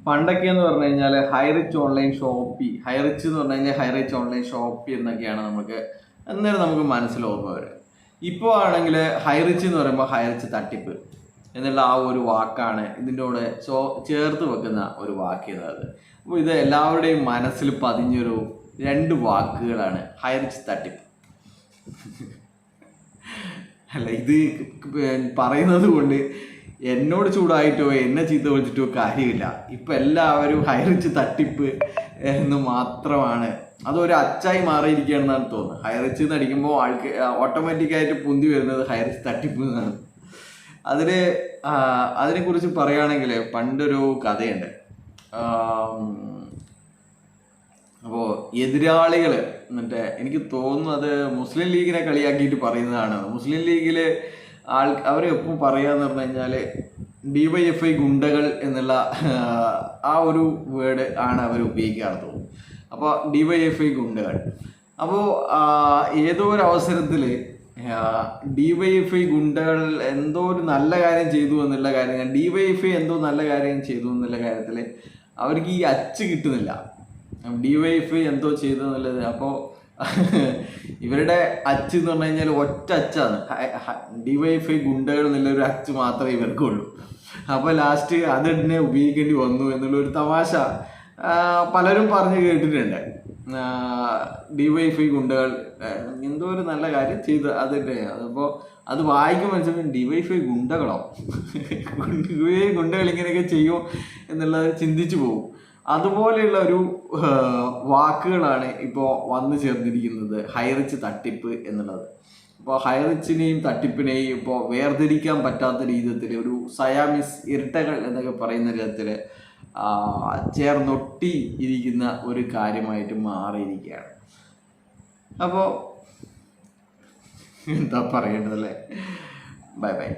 പണ്ടൊക്കെ എന്ന് പറഞ്ഞു കഴിഞ്ഞാൽ ഹൈറിച്ച് ഓൺലൈൻ ഷോപ്പി, ഹൈറിച്ച് എന്ന് പറഞ്ഞു കഴിഞ്ഞാൽ ഹൈറിച്ച് ഓൺലൈൻ ഷോപ്പി എന്നൊക്കെയാണ് നമുക്ക് അന്നേരം നമുക്ക് മനസ്സിൽ ഓർമ്മ വരും. ഇപ്പോൾ ആണെങ്കിൽ ഹൈറിച്ച് എന്ന് പറയുമ്പോൾ ഹൈറിച്ച് തട്ടിപ്പ് എന്നുള്ള ആ ഒരു വാക്കാണ് ഇതിൻ്റെ കൂടെ ചേർത്ത് വെക്കുന്ന ഒരു വാക്ക് എന്നത്. അപ്പോൾ ഇത് എല്ലാവരുടെയും മനസ്സിൽ പതിഞ്ഞൊരു രണ്ട് വാക്കുകളാണ് ഹൈറിച്ച് തട്ടിപ്പ്. അല്ല, ഇത് പറയുന്നത് കൊണ്ട് എന്നോട് ചൂടായിട്ടോ എന്നെ ചീത്ത വിളിച്ചിട്ടോ കാര്യമില്ല. ഇപ്പം എല്ലാവരും ഹൈറിച്ച് തട്ടിപ്പ് എന്ന് മാത്രമാണ്, അതൊരു അച്ചായി മാറിയിരിക്കുകയാണെന്നാണ് തോന്നുന്നത്. ഹൈറിച്ച് എന്ന് അടിക്കുമ്പോൾ ഓട്ടോമാറ്റിക്കായിട്ട് പൊന്തി വരുന്നത് ഹൈറിച്ച് തട്ടിപ്പ് എന്നാണ്. അതിനെക്കുറിച്ച് പറയുകയാണെങ്കിൽ പണ്ടൊരു കഥയുണ്ട്. അപ്പോൾ എതിരാളികൾ എന്നിട്ട് എനിക്ക് തോന്നുന്നു അത് മുസ്ലിം ലീഗിനെ കളിയാക്കിയിട്ട് പറയുന്നതാണ്. മുസ്ലിം ലീഗിൽ അവർ എപ്പോൾ പറയാന്ന് പറഞ്ഞു കഴിഞ്ഞാൽ DYFI ഗുണ്ടകൾ എന്നുള്ള ആ ഒരു വേർഡ് ആണ് അവർ ഉപയോഗിക്കാറ് തോന്നുന്നു. അപ്പോൾ DYFI ഗുണ്ടകൾ. അപ്പോൾ ഏതോ ഒരു അവസരത്തിൽ DYFI ഗുണ്ടകൾ എന്തോ ഒരു നല്ല കാര്യം ചെയ്തു എന്നുള്ള കാര്യം, DYFI എന്തോ നല്ല കാര്യം ചെയ്തു എന്നുള്ള കാര്യത്തിൽ അവർക്ക് ഈ അച്ച് കിട്ടുന്നില്ല. DYFI എന്തോ ചെയ്തു എന്നുള്ളത്. അപ്പോൾ ഇവരുടെ അച്ച് എന്ന് പറഞ്ഞു കഴിഞ്ഞാൽ ഒറ്റ അച്ചാണ്, DYFI ഗുണ്ടകൾ എന്നുള്ളൊരു അച്ച് മാത്രമേ ഇവർക്കുള്ളൂ. അപ്പോൾ ലാസ്റ്റ് അത് തന്നെ ഉപയോഗിക്കേണ്ടി വന്നു എന്നുള്ളൊരു തമാശ പലരും പറഞ്ഞു കേട്ടിട്ടുണ്ട്. DYFI ഗുണ്ടകൾ എന്തോ ഒരു നല്ല കാര്യം ചെയ്തു അതിൻ്റെ. അപ്പോൾ അത് വായിക്കുമ്പോൾ മനസ്സിലാക്കും DYFI ഗുണ്ടകളോ, ഗുണ്ടകൾ ഇങ്ങനെയൊക്കെ ചെയ്യുമോ എന്നുള്ളത് ചിന്തിച്ചു പോകും. അതുപോലെയുള്ള ഒരു വാക്കുകളാണ് ഇപ്പോൾ വന്നു ചേർന്നിരിക്കുന്നത് ഹൈറിച്ച് തട്ടിപ്പ് എന്നുള്ളത്. അപ്പോൾ ഹൈറിച്ചിനെയും തട്ടിപ്പിനെയും ഇപ്പോൾ വേർതിരിക്കാൻ പറ്റാത്ത രീതിയിൽ ഒരു സയാമിസ് ഇരട്ടകൾ എന്നൊക്കെ പറയുന്ന വിധത്തിൽ ചേർന്നൊട്ടി ഇരിക്കുന്ന ഒരു കാര്യമായിട്ട് മാറിയിരിക്കുകയാണ്. അപ്പോൾ എന്താ പറയേണ്ടതല്ലേ. Bye bye.